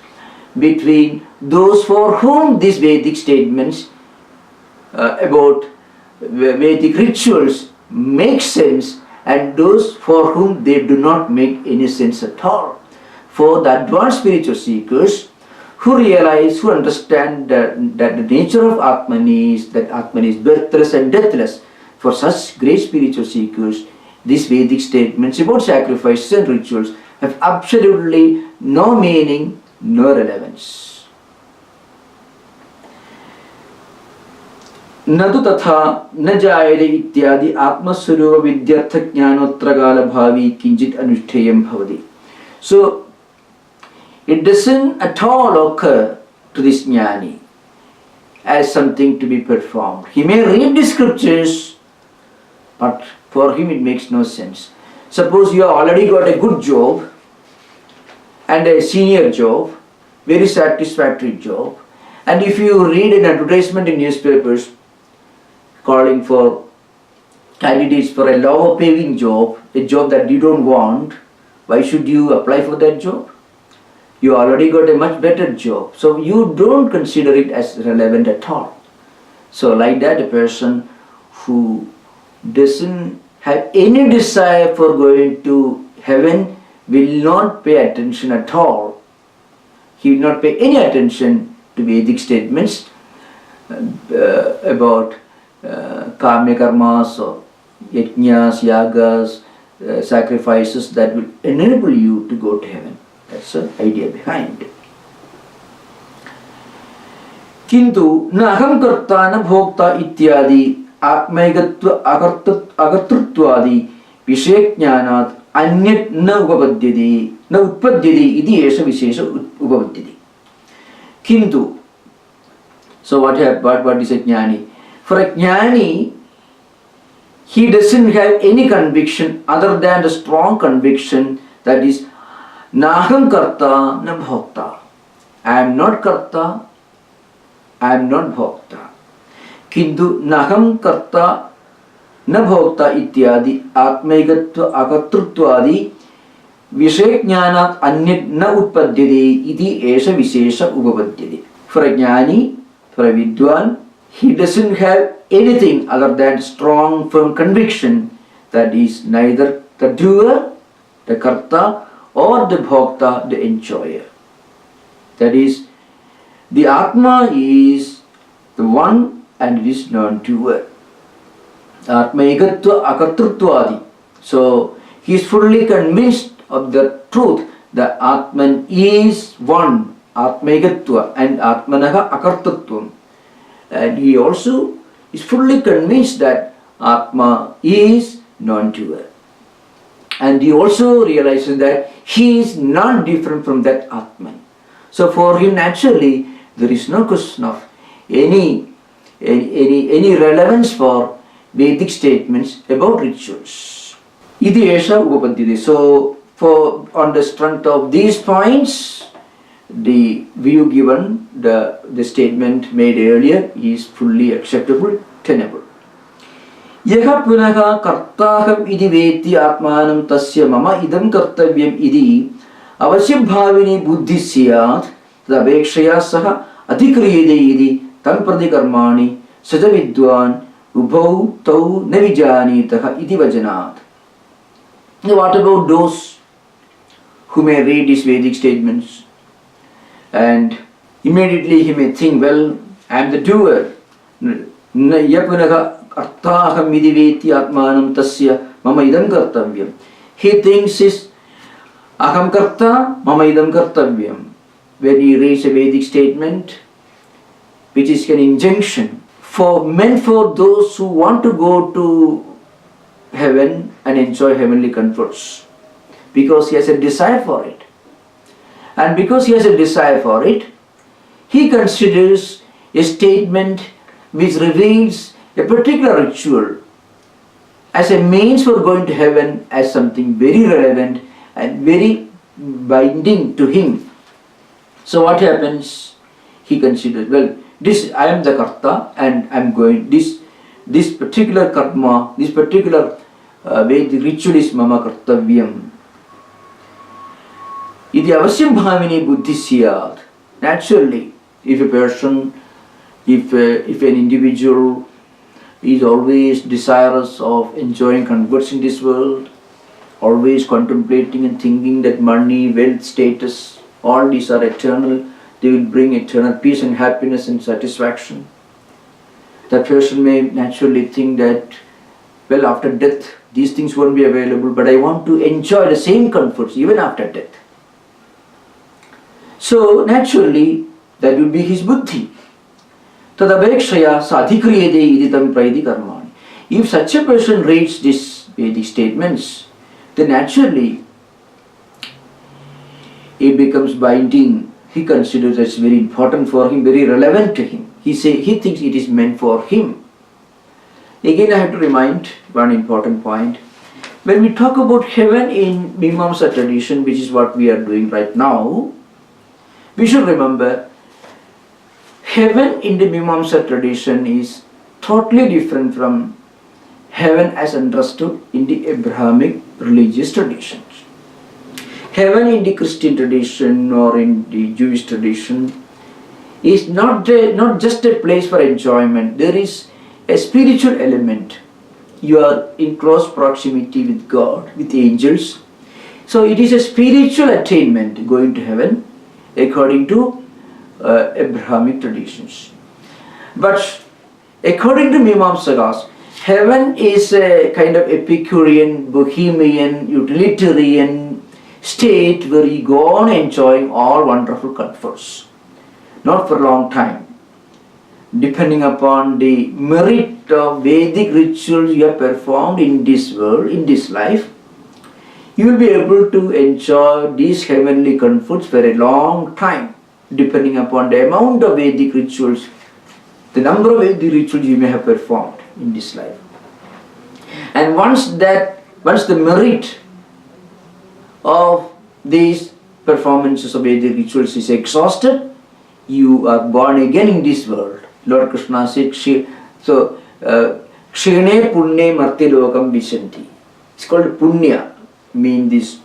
between those for whom these Vedic statements about Vedic rituals make sense and those for whom they do not make any sense at all. For the advanced spiritual seekers who realize, who understand that the nature of Atman is that Atman is birthless and deathless, for such great spiritual seekers, these Vedic statements about sacrifices and rituals have absolutely no meaning, no relevance. न तु तथा न जायते इत्यादि आत्मस्वरूप विद्यार्थ ज्ञानोत्तरकाल भावी किंचित अनुष्ठेयं भवति. So it doesn't at all occur to this jnani as something to be performed. He may read the scriptures, but for him it makes no sense. Suppose you have already got a good job and a senior job, very satisfactory job, and if you read an advertisement in newspapers calling for candidates for a lower paying job, a job that you don't want, why should you apply for that job? You already got a much better job, so you don't consider it as relevant at all. So like that, a person who doesn't have any desire for going to heaven will not pay attention at all. He will not pay any attention to Vedic statements about kamya karmas or yajnas, yagas, sacrifices that will enable you to go to heaven. That's the idea behind it. Kintu na aham karta na bhokta ityadi atmaigatva agartruttvadi vishekjnanat anyat na utpadyati iti esha vishesha upapadyati. Kintu, so what is a jnani? For a jnani, he doesn't have any conviction other than the strong conviction that is Naham karta na bhokta. I am not karta, I am not bhokta. Kintu naham karta na bhokta ityadi atmaigatva akatruttvadi vishekjnanat anyat na utpadyate iti esha vishesha upapadyate. For a jnani, for a vidwan, he doesn't have anything other than strong, firm conviction that is neither the doer, the karta, or the bhokta, the enjoyer. That is, the Atma is the one and it is non-doer. Atmaigatva akartruttvadi. So he is fully convinced of the truth that Atman is one, Atmaigatva, and Atmanaha akartrutvam. And he also is fully convinced that Atma is non-doer. And he also realizes that he is not different from that Atman. So for him naturally there is no question of any relevance for Vedic statements about rituals. Iti esha upapadyate. So on the strength of these points, the view given, the statement made earlier is fully acceptable, tenable. Yaha punaha kartaham iti veti atmanam tasya mama idam kartavyam iti avasya bhavini buddhi syat tadapekshaya saha adhikriyate iti tam pradikarmani saja vidwan ubhau tau navijanitaha iti vajanat. Now what about those who may read these Vedic statements and immediately he may think, well, I am the doer. Yapunaha arthaham idiveti atmanam tasya mama idam kartavyam. He thinks is aham karta mama idam kartavyam. When he reads a Vedic statement, which is an injunction meant for those who want to go to heaven and enjoy heavenly comforts, because he has a desire for it. And because he has a desire for it, he considers a statement which reveals a particular ritual as a means for going to heaven as something very relevant and very binding to him. So what happens? He considers, well, this I am the karta and I am going, this particular karma, this particular Vedic ritual is mama kartavyam. Iti avasyam bhavini buddhi syat. Naturally, if a person, if an individual is always desirous of enjoying comforts in this world, always contemplating and thinking that money, wealth, status, all these are eternal, they will bring eternal peace and happiness and satisfaction. That person may naturally think that, well, after death, these things won't be available, but I want to enjoy the same comforts even after death. So naturally, that will be his buddhi. Tadabhekshaya sadhikriyade iditam praidi karmani. If such a person reads these Vedic statements, then naturally it becomes binding. He considers it's very important for him, very relevant to him. He thinks it is meant for him. Again, I have to remind one important point. When we talk about heaven in Mimamsa tradition, which is what we are doing right now, we should remember heaven in the Mimamsa tradition is totally different from heaven as understood in the Abrahamic religious traditions. Heaven in the Christian tradition or in the Jewish tradition is not just a place for enjoyment. There is a spiritual element. You are in close proximity with God, with angels. So it is a spiritual attainment going to heaven according to Abrahamic traditions. But according to Mimamsakas, heaven is a kind of Epicurean, bohemian, utilitarian state where you go on enjoying all wonderful comforts. Not for a long time. Depending upon the merit of Vedic rituals you have performed in this world, in this life, you will be able to enjoy these heavenly comforts for a long time, depending upon the amount of Vedic rituals, the number of Vedic rituals you may have performed in this life. And once the merit of these performances of Vedic rituals is exhausted, you are born again in this world. Lord Krishna said, Kshine Punne Martya Lokam Vishanti. It's called Punya, means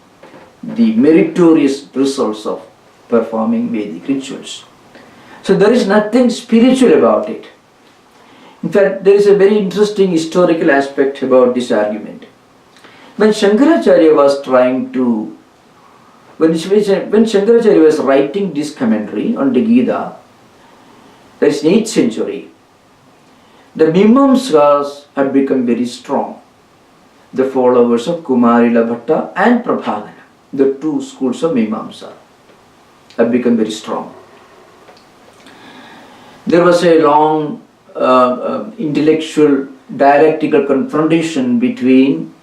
the meritorious results of performing Vedic rituals. So there is nothing spiritual about it. In fact, there is a very interesting historical aspect about this argument. When Shankaracharya was Shankaracharya was writing this commentary on the Gita, that is 8th century, the Mimamskas had become very strong. The followers of Kumarila Bhatta and Prabhagana, the two schools of Mimamsa, have become very strong. There was a long intellectual dialectical confrontation between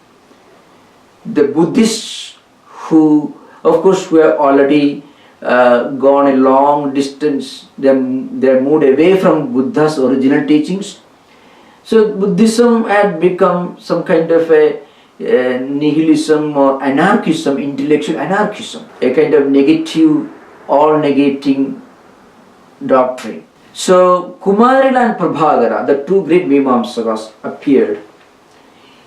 the Buddhists who have already gone a long distance. They moved away from Buddha's original teachings. So Buddhism had become some kind of a nihilism or anarchism, intellectual anarchism, a kind of negative, all-negating doctrine. So Kumarila and Prabhagara, the two great Mimamsakas, appeared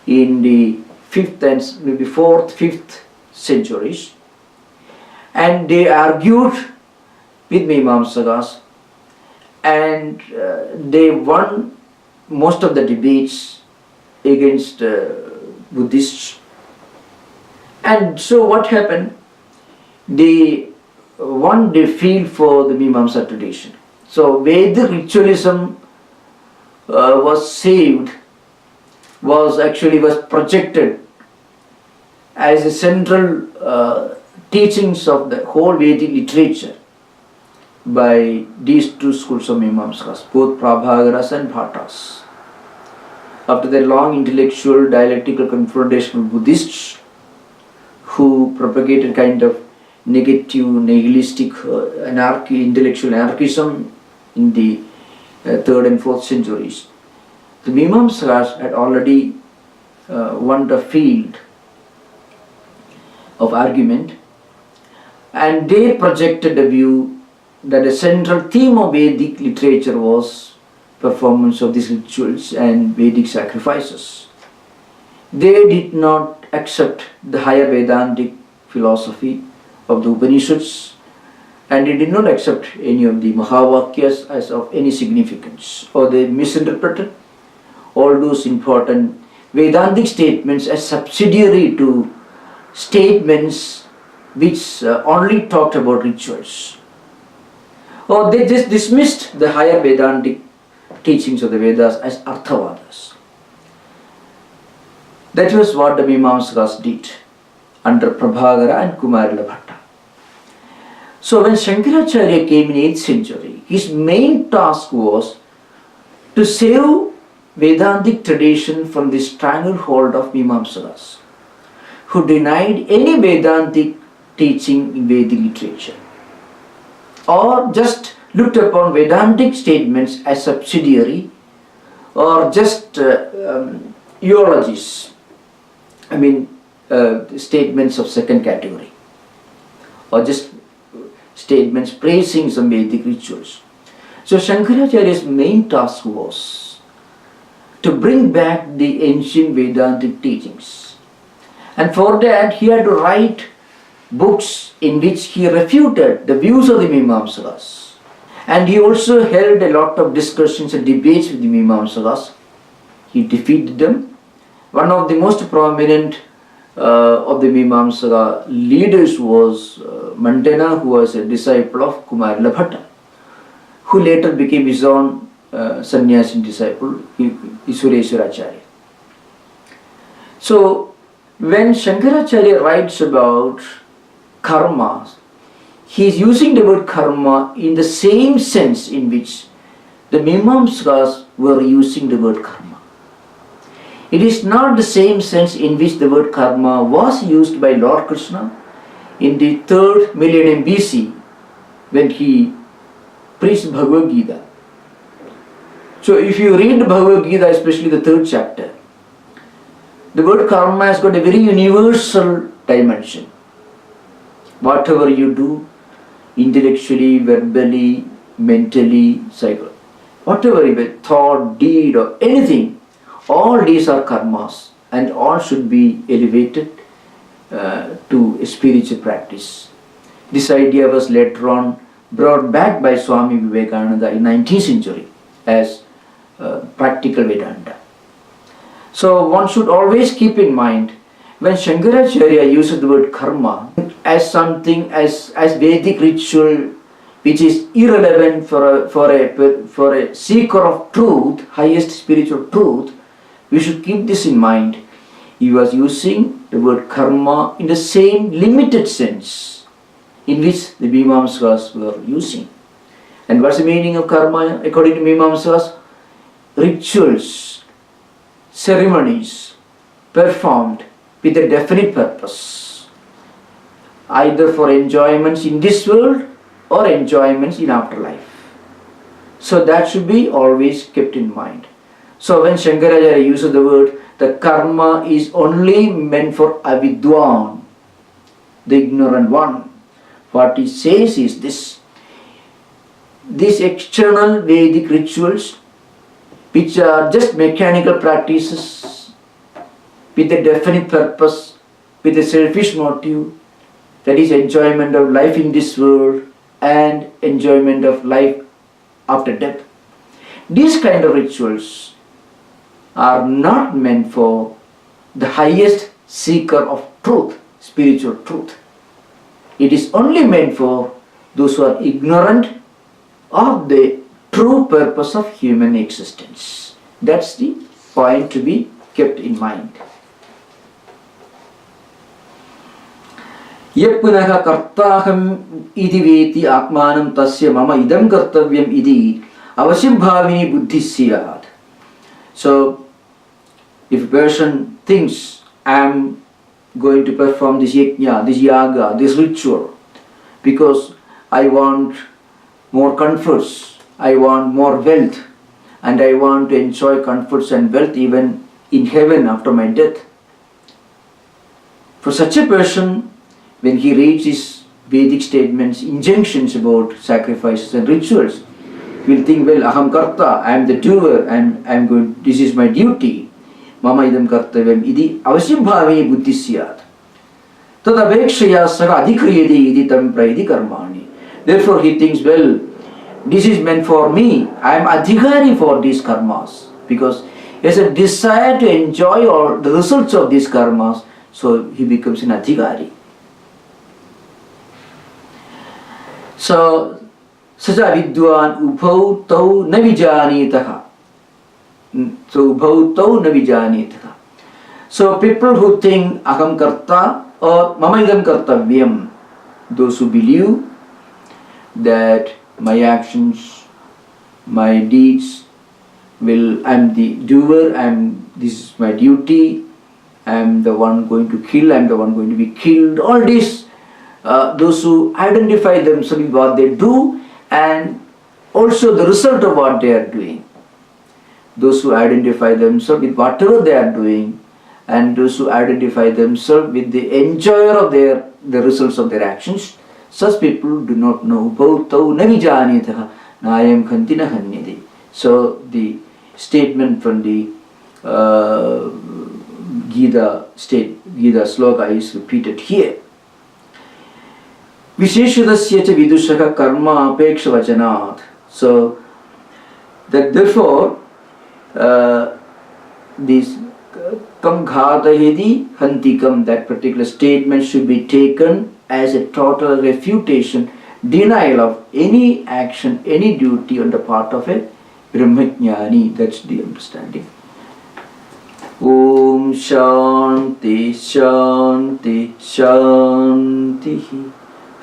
in the 5th and maybe 4th, 5th centuries, and they argued with Mimamsakas, and they won most of the debates against Buddhists. And so what happened? They won the field for the Mimamsa tradition. So Vedic ritualism was projected as a central teachings of the whole Vedic literature by these two schools of Mimamsakas, both Prabhagaras and Bhattas. After their long intellectual dialectical confrontation with Buddhists who propagated kind of negative, nihilistic intellectual anarchism in the 3rd and 4th centuries, the Mimamsakas had already won the field of argument, and they projected a view that the central theme of Vedic literature was performance of these rituals and Vedic sacrifices. They did not accept the higher Vedantic philosophy of the Upanishads, and they did not accept any of the Mahavakyas as of any significance, or they misinterpreted all those important Vedantic statements as subsidiary to statements which only talked about rituals. Or they just dismissed the higher Vedantic teachings of the Vedas as Arthavadas. That was what the Mimamsakas did under Prabhagara and Kumarila Bhatta. So when Shankaracharya came in 8th century, his main task was to save Vedantic tradition from the stranglehold of Mimamsakas, who denied any Vedantic teaching in Vedic literature, or just looked upon Vedantic statements as subsidiary, or just eulogies, statements of second category, or just statements praising some Vedic rituals. So Shankaracharya's main task was to bring back the ancient Vedantic teachings, and for that he had to write books in which he refuted the views of the Mimamsakas. And he also held a lot of discussions and debates with the Mimamsakas. He defeated them. One of the most prominent of the Mimamsaka leaders was Mandana, who was a disciple of Kumarila Bhatta, who later became his own sannyasi disciple, Shankaracharya. So when Shankaracharya writes about karma, he is using the word karma in the same sense in which the Mimamsakas were using the word karma. It is not the same sense in which the word karma was used by Lord Krishna in the 3rd millennium BC when he preached Bhagavad Gita. So if you read Bhagavad Gita, especially the 3rd chapter, the word karma has got a very universal dimension. Whatever you do, intellectually, verbally, mentally, psychologically, whatever you do, thought, deed or anything, all these are karmas and all should be elevated to a spiritual practice. This idea was later on brought back by Swami Vivekananda in 19th century as practical Vedanta. So one should always keep in mind, when Shankaracharya uses the word karma as something, as Vedic ritual which is irrelevant for a seeker of truth, highest spiritual truth, we should keep this in mind. He was using the word karma in the same limited sense in which the Mimamsakas were using. And what's the meaning of karma according to Mimamsakas? Rituals, ceremonies performed with a definite purpose, either for enjoyments in this world or enjoyments in afterlife. So that should be always kept in mind. So when Shankaracharya uses the word, the karma is only meant for avidwan, the ignorant one. What he says is this: these external Vedic rituals, which are just mechanical practices with a definite purpose, with a selfish motive, that is enjoyment of life in this world and enjoyment of life after death. These kind of rituals are not meant for the highest seeker of truth, spiritual truth. It is only meant for those who are ignorant of the true purpose of human existence. That's the point to be kept in mind. Yapunaha kartaham iti veti atmanam tasya mama idam kartavyam iti avasyam bhavini buddhi siyat. So, if a person thinks, I am going to perform this yajna, this yaga, this ritual, because I want more comforts, I want more wealth, and I want to enjoy comforts and wealth even in heaven after my death. For such a person, when he reads his Vedic statements, injunctions about sacrifices and rituals, he will think, well, aham karta, I am the doer, and I am going, this is my duty. Mama idam kartavyam iti avasyam bhavini buddhi siyat. Tad apekshaya saha adhikriyate iti tam praiti karmani. Therefore he thinks, well, this is meant for me. I am adhikari for these karmas, because he has a desire to enjoy all the results of these karmas, so he becomes an adhikari. So, saja vidwan ubhau tau navijanitaha. So, ubhau tau navijanitaha. So, people who think aham karta or mama idam kartavyam, those who believe that my actions, my deeds I am the doer, this is my duty, I am the one going to kill, I am the one going to be killed, all this. Those who identify themselves with what they do and also the result of what they are doing. Those who identify themselves with whatever they are doing, and those who identify themselves with the enjoyer of the results of their actions, such people do not know bhautau navijanitaha nayam hanti na hanyate. So the statement from the Gita sloka is repeated here. Visheshadasya cha vidushaka karma apeksha vajanat. So that therefore this ghātayati hanti, that particular statement should be taken as a total refutation, denial of any action, any duty on the part of a brahmajnani. That's the understanding. Om Shanti Shanti Shanti.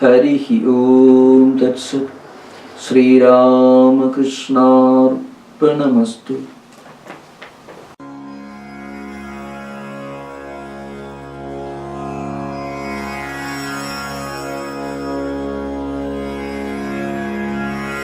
Harihi Om Tat Sat. Sri Rama Krishna Arpanamastu.